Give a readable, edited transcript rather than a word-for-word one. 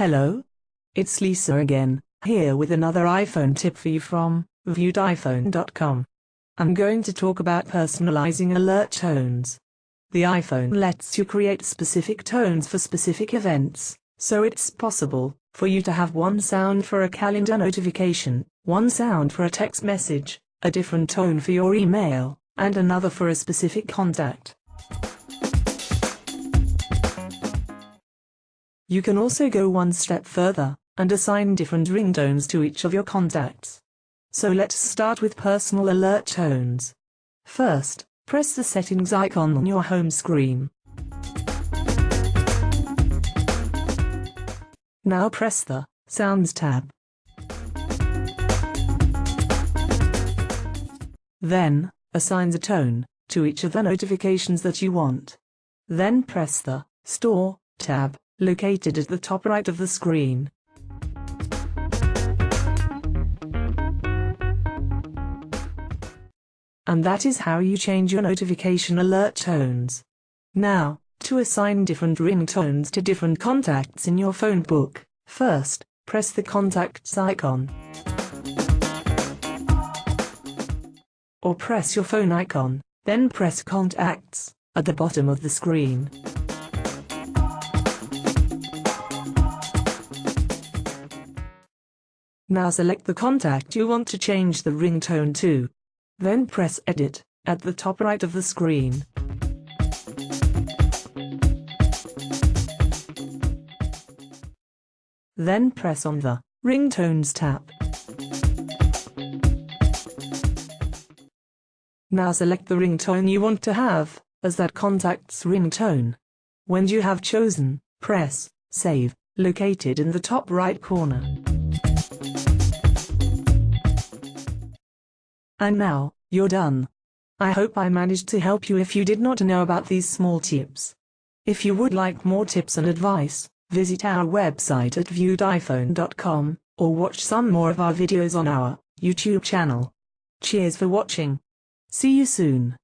Hello, it's Lisa again, here with another iPhone tip for you from viewediphone.com. I'm going to talk about personalizing alert tones. The iPhone lets you create specific tones for specific events, so it's possible for you to have one sound for a calendar notification, one sound for a text message, a different tone for your email, and another for a specific contact. You can also go one step further and assign different ringtones to each of your contacts. So let's start with personal alert tones. First, press the settings icon on your home screen. Now press the Sounds tab. Then, assign the tone to each of the notifications that you want. Then press the Store tab, located at the top right of the screen. And that is how you change your notification alert tones. Now, to assign different ringtones to different contacts in your phone book, first, press the Contacts icon. Or press your phone icon, then press Contacts at the bottom of the screen. Now select the contact you want to change the ringtone to. Then press Edit at the top right of the screen. Then press on the Ringtones tab. Now select the ringtone you want to have as that contact's ringtone. When you have chosen, press Save, located in the top right corner. And now, you're done. I hope I managed to help you if you did not know about these small tips. If you would like more tips and advice, visit our website at viewediphone.com, or watch some more of our videos on our YouTube channel. Cheers for watching. See you soon.